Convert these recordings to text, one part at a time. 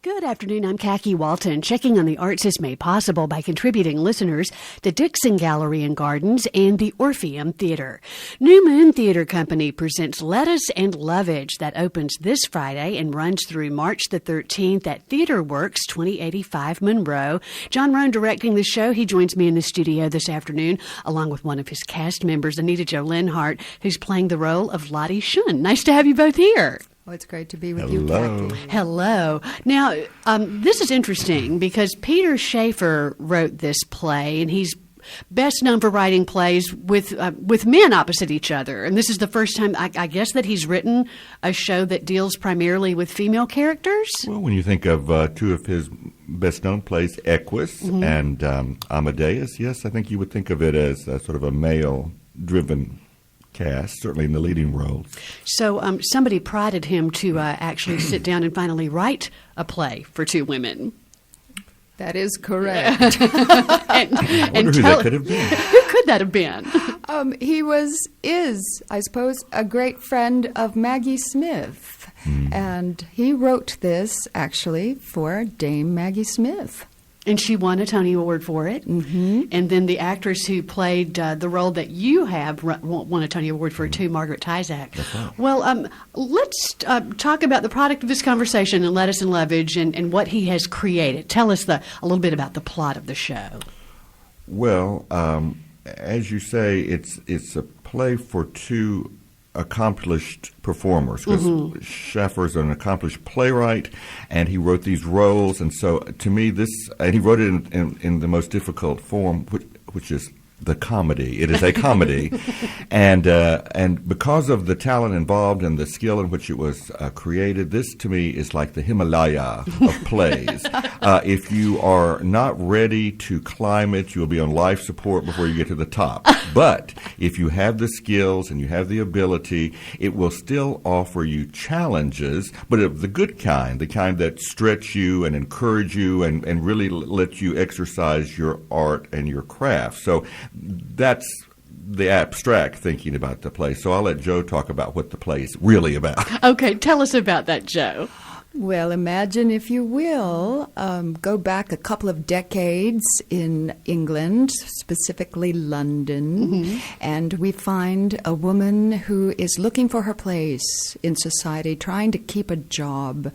Good afternoon. I'm Kacky Walton. Checking on the arts is made possible by contributing listeners to Dixon Gallery and Gardens and the Orpheum Theater. New Moon Theater Company presents Lettice and Lovage that opens this Friday and runs through March the 13th at Theater Works, 2085 Monroe. John Rone directing the show. He joins me in the studio this afternoon along with one of his cast members, Anita Lenhart, who's playing the role of Lottie Shun. Nice to have you both here. Well, it's great to be with you, Kacky. Hello. Now, this is interesting because Peter Shaffer wrote this play, and he's best known for writing plays with men opposite each other. And this is the first time, I guess, that he's written a show that deals primarily with female characters. Well, when you think of two of his best-known plays, Equus and Amadeus, yes, I think you would think of it as sort of a male-driven cast, certainly in the leading roles. So somebody prodded him to actually sit down and finally write a play for two women. That is correct. and I wonder who that could have been. Who could that have been? He is, I suppose, a great friend of Maggie Smith. And he wrote this, actually, for Dame Maggie Smith. And she won a Tony Award for it. Mm-hmm. And then the actress who played the role that you have won a Tony Award for it too, Margaret Tyzak. Right. Well, let's talk about the product of this conversation and Lettice and Lovage and what he has created. Tell us a little bit about the plot of the show. Well, as you say, it's a play for two accomplished performers, because Shaffer is an accomplished playwright, and he wrote these roles, and so to me and he wrote it in the most difficult form, which is the comedy. It is a comedy, and because of the talent involved and the skill in which it was created, this to me is like the Himalaya of plays. If you are not ready to climb it, you'll be on life support before you get to the top. But if you have the skills and you have the ability, it will still offer you challenges, but of the good kind, the kind that stretch you and encourage you and really let you exercise your art and your craft. So that's the abstract thinking about the play. So I'll let Joe talk about what the play is really about. Okay, tell us about that, Joe. Well, imagine, if you will, go back a couple of decades in England, specifically London, and we find a woman who is looking for her place in society, trying to keep a job.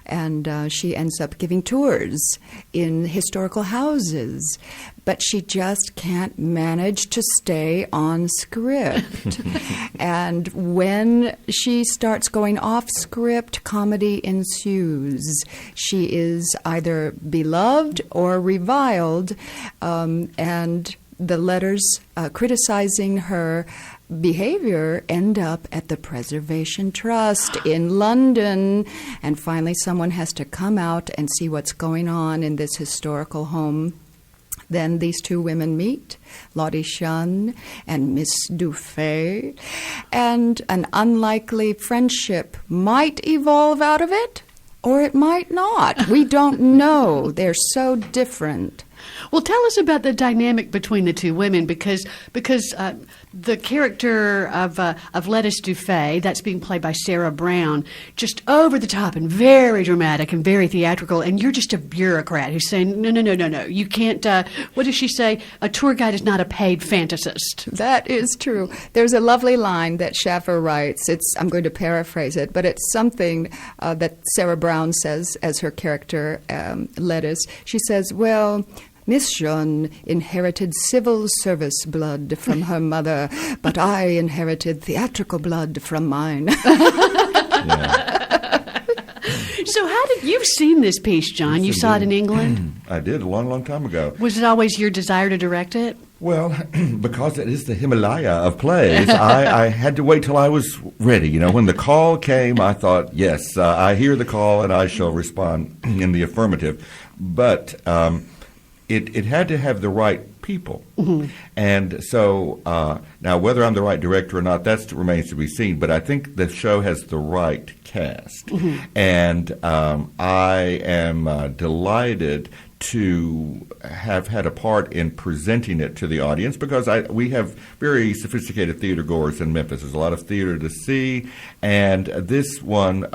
And she ends up giving tours in historical houses, but she just can't manage to stay on script. And when she starts going off script, comedy ensues. She is either beloved or reviled, and the letters criticizing her behavior end up at the Preservation Trust in London, and finally someone has to come out and see what's going on in this historical home. Then these two women meet, Lottie Shun and Miss Dufay, and an unlikely friendship might evolve out of it, or it might not. We don't know. They're so different. Well, tell us about the dynamic between the two women, because the character of Lettice Dufay, that's being played by Sarah Brown, just over the top and very dramatic and very theatrical, and you're just a bureaucrat who's saying, no, you can't, what does she say? A tour guide is not a paid fantasist. That is true. There's a lovely line that Shaffer writes. I'm going to paraphrase it, but it's something that Sarah Brown says as her character, Lettice. She says, well, Miss Shun inherited civil service blood from her mother, but I inherited theatrical blood from mine. So you've seen this piece, John. Yes, you saw it in England? I did, a long, long time ago. Was it always your desire to direct it? Well, because it is the Himalaya of plays, I had to wait till I was ready. When the call came, I thought, yes, I hear the call and I shall respond in the affirmative. But it had to have the right people. And so now whether I'm the right director or not, that remains to be seen. But I think the show has the right cast. And I am delighted to have had a part in presenting it to the audience, because we have very sophisticated theater goers in Memphis. There's a lot of theater to see, and this one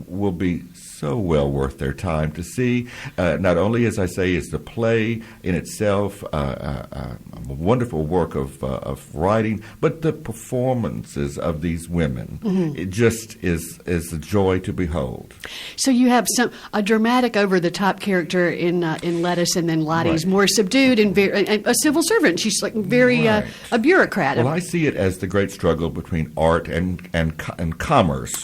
will be so well worth their time to see. Not only, as I say, is the play in itself a wonderful work of writing, but the performances of these women. It just is a joy to behold. So you have a dramatic, over-the-top character in Lettice, and then Lottie's more subdued and a civil servant. She's like very a bureaucrat. Well, I see it as the great struggle between art and commerce,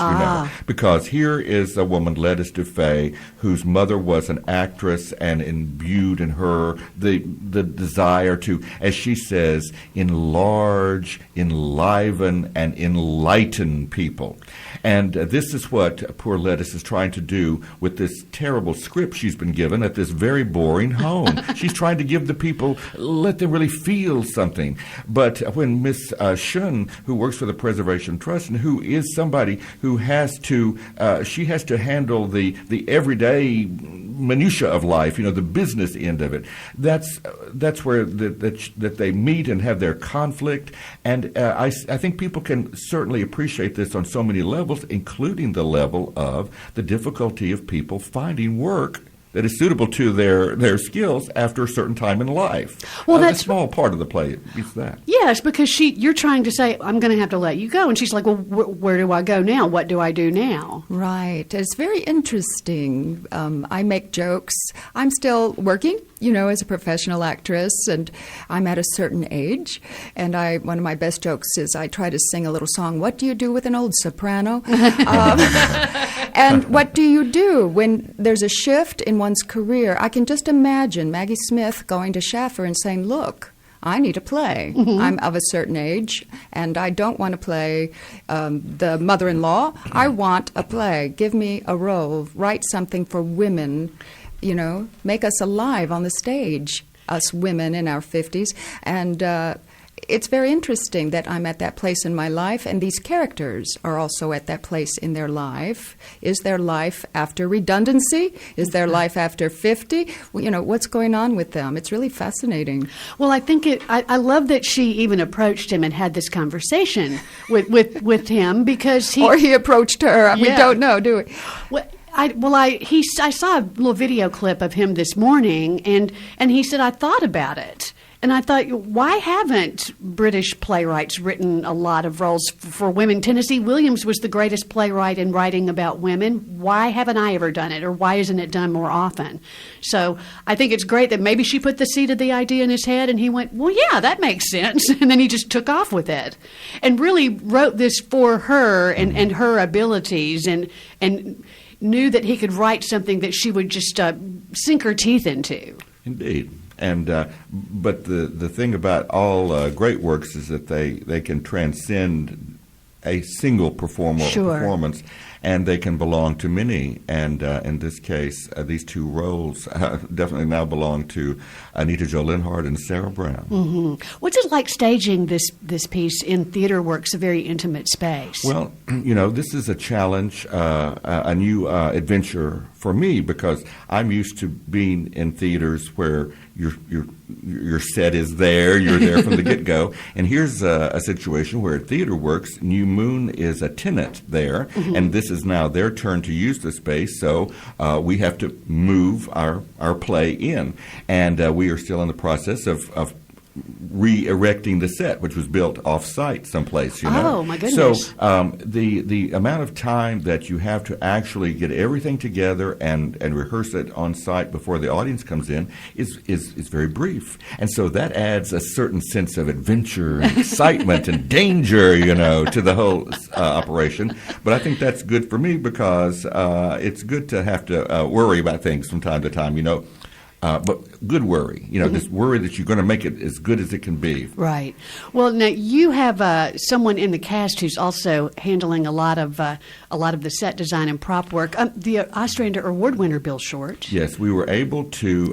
because here is a woman, Lettice Dufay, whose mother was an actress and imbued in her the desire to, as she says, enlarge, enliven, and enlighten people. And this is what poor Lettice is trying to do with this terrible script she's been given at this very boring home. She's trying to give the people, let them really feel something. But when Miss Shun, who works for the Preservation Trust and who is somebody who has to, she has to handle the everyday minutia of life, the business end of it. That's where that they meet and have their conflict. And I think people can certainly appreciate this on so many levels, including the level of the difficulty of people finding work that is suitable to their skills after a certain time in life. Well, that's a small part of the play. It's that. Yes, because you're trying to say, I'm going to have to let you go. And she's like, well, where do I go now? What do I do now? Right. It's very interesting. I make jokes. I'm still working, as a professional actress, and I'm at a certain age. And one of my best jokes is I try to sing a little song, What Do You Do with an Old Soprano? And what do you do when there's a shift in one's career? I can just imagine Maggie Smith going to Schaffer and saying, look, I need a play. I'm of a certain age, and I don't want to play the mother-in-law. I want a play. Give me a role. Write something for women, make us alive on the stage, us women in our 50s. And it's very interesting that I'm at that place in my life, and these characters are also at that place in their life. Is their life after redundancy? Is their life after 50? What's going on with them? It's really fascinating. Well, I think I love that she even approached him and had this conversation with him, because or he approached her. Yeah. We don't know, do we? Well, I saw a little video clip of him this morning, and he said, I thought about it. And I thought, why haven't British playwrights written a lot of roles for women? Tennessee Williams was the greatest playwright in writing about women. Why haven't I ever done it, or why isn't it done more often? So I think it's great that maybe she put the seed of the idea in his head, and he went, well, yeah, that makes sense. And then he just took off with it and really wrote this for her and her abilities, and knew that he could write something that she would just sink her teeth into. Indeed. And but the thing about all great works is that they can transcend a single performance, and they can belong to many. And in this case, these two roles definitely now belong to Anita Jo Lenhart and Sarah Brown. Mm-hmm. What's it like staging this piece in Theater Works, a very intimate space? Well, this is a challenge, a new adventure for me, because I'm used to being in theaters where your set is there, you're there from the get-go. And here's a situation where at Theater Works, New Moon is a tenant there, and this is now their turn to use the space, so we have to move our play in. And we are still in the process of re-erecting the set, which was built off-site someplace, Oh, my goodness. So the amount of time that you have to actually get everything together and rehearse it on-site before the audience comes in is very brief. And so that adds a certain sense of adventure and excitement and danger, to the whole operation. But I think that's good for me, because it's good to have to worry about things from time to time, but good worry, this worry that you're going to make it as good as it can be. Right. Well, now you have someone in the cast who's also handling a lot of the set design and prop work. The Ostrander Award winner, Bill Short. Yes, we were able to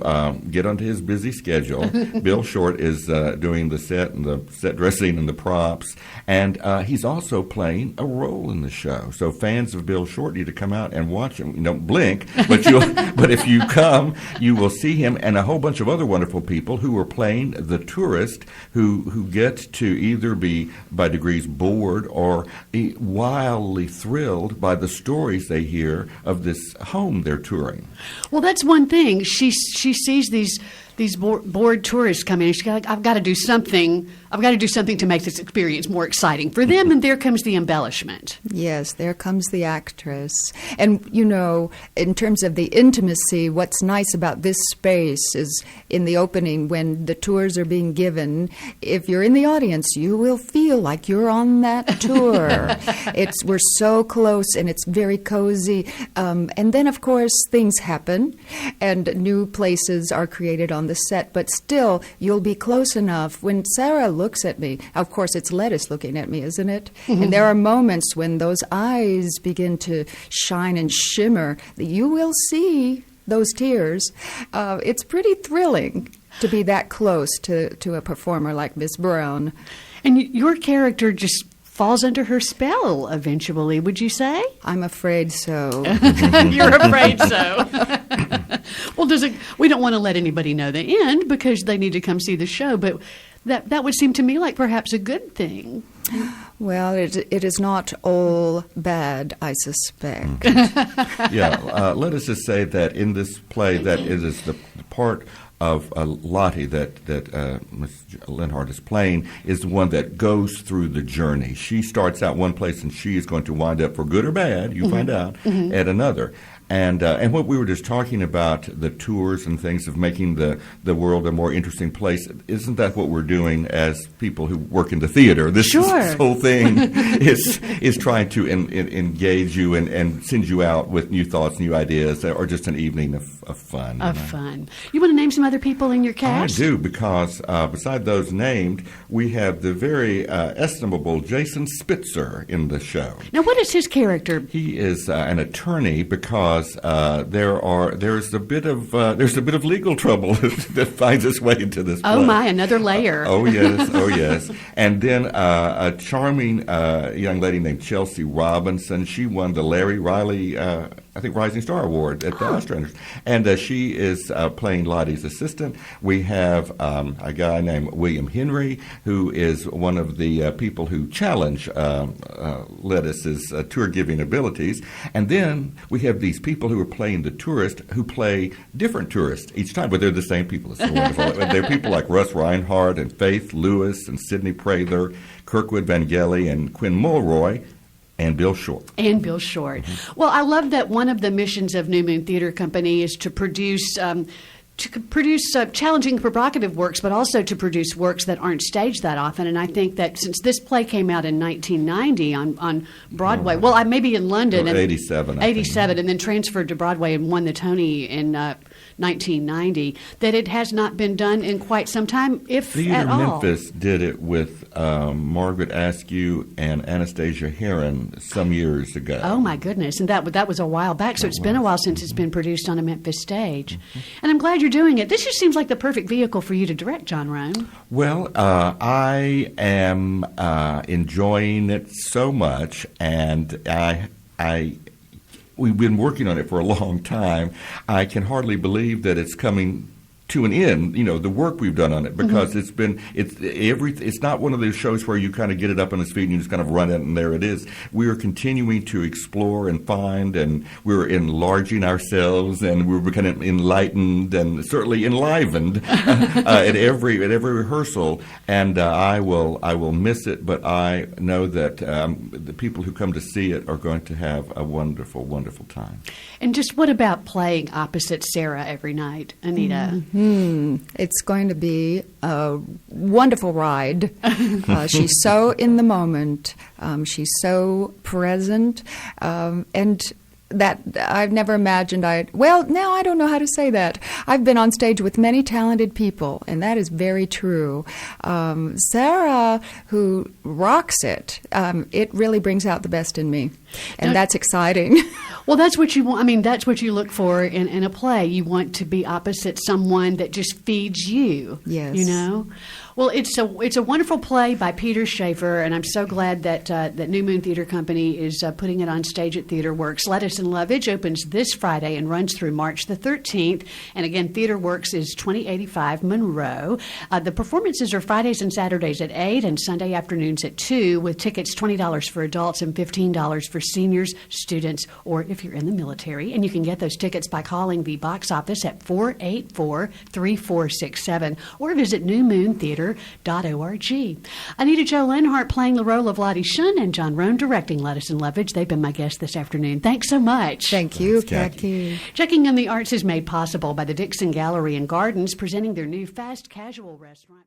get onto his busy schedule. Bill Short is doing the set and the set dressing and the props, and he's also playing a role in the show. So fans of Bill Short need to come out and watch him. Don't blink, but if you come, you will see him him and a whole bunch of other wonderful people who are playing the tourist who get to either be by degrees bored or wildly thrilled by the stories they hear of this home they're touring. Well, that's one thing. She sees these bored tourists come in. She's like, I've got to do something. I've got to do something to make this experience more exciting for them. And there comes the embellishment. Yes, there comes the actress. And, you know, in terms of the intimacy, what's nice about this space is in the opening when the tours are being given, if you're in the audience, you will feel like you're on that tour. We're so close and it's very cozy. And then, of course, things happen and new places are created on the set, but still, you'll be close enough. When Sarah looks at me, of course, it's Lettice looking at me, isn't it? Mm-hmm. And there are moments when those eyes begin to shine and shimmer. You will see those tears. It's pretty thrilling to be that close to a performer like Miss Brown. And your character just falls under her spell eventually, would you say? I'm afraid so. You're afraid so. Well, we don't want to let anybody know the end because they need to come see the show, but that would seem to me like perhaps a good thing. Well, it is not all bad, I suspect. Let us just say that in this play that it is the part of Lottie that Ms. Lenhart is playing is the one that goes through the journey. She starts out one place and she is going to wind up, for good or bad, you find out, at another. And what we were just talking about, the tours and things of making the world a more interesting place, isn't that what we're doing as people who work in the theater? This whole thing is trying to engage you and send you out with new thoughts, new ideas, or just an evening of fun. Fun. You want to name some other people in your cast? I do, because beside those named, we have the very estimable Jason Spitzer in the show. Now, what is his character? He is an attorney because there's a bit of legal trouble that finds its way into this play. Oh my, another layer. Oh yes. And then a charming young lady named Chelsea Robinson. She won the Larry Riley Rising Star Award at the Ostranders. And she is playing Lottie's assistant. We have a guy named William Henry, who is one of the people who challenge Lettice's tour-giving abilities. And then we have these people who are playing the tourist who play different tourists each time, but they're the same people. It's so wonderful. They're people like Russ Reinhardt and Faith Lewis and Sidney Prather, Kirkwood Vangeli and Quinn Mulroy. And Bill Short. Mm-hmm. Well, I love that one of the missions of New Moon Theater Company is to produce challenging, provocative works, but also to produce works that aren't staged that often. And I think that since this play came out in 1990 on Broadway, maybe in London. 87. 87, and then transferred to Broadway and won the Tony in 1990, that it has not been done in quite some time, if at all. Memphis did it with Margaret Askew and Anastasia Heron some years ago. Oh, my goodness. And that was a while back, so it's been a while since it's been produced on a Memphis stage. And I'm glad you're doing it. This just seems like the perfect vehicle for you to direct, John Rone. Well, I am enjoying it so much, and we've been working on it for a long time. I can hardly believe that it's coming to an end, the work we've done on it, because it's not one of those shows where you kind of get it up on its feet and you just kind of run it and there it is. We are continuing to explore and find, and we're enlarging ourselves, and we're becoming enlightened and certainly enlivened at every rehearsal. And I will miss it, but I know that the people who come to see it are going to have a wonderful, wonderful time. And just what about playing opposite Sarah every night, Anita? It's going to be a wonderful ride. She's so in the moment. She's so present. And that I've never imagined now I don't know how to say that. I've been on stage with many talented people, and that is very true. Sarah, who rocks it, it really brings out the best in me, and that's exciting. Well, that's what you want. I mean, that's what you look for in a play. You want to be opposite someone that just feeds you. Yes. Well, it's a wonderful play by Peter Schaefer, and I'm so glad that New Moon Theater Company is putting it on stage at Theater Works. Lettice and and Lovage opens this Friday and runs through March the 13th. And again, Theater Works is 2085 Monroe. The performances are Fridays and Saturdays at 8 and Sunday afternoons at 2, with tickets $20 for adults and $15 for seniors, students, or if you're in the military. And you can get those tickets by calling the box office at 484-3467 or visit newmoontheater.org. Anita Jo Lenhart playing the role of Lottie Shun and John Rone directing Lettice and Lovage. They've been my guests this afternoon. Thanks so much. Thank you, Thanks, Kacky. Checking on the Arts is made possible by the Dixon Gallery and Gardens, presenting their new fast casual restaurant.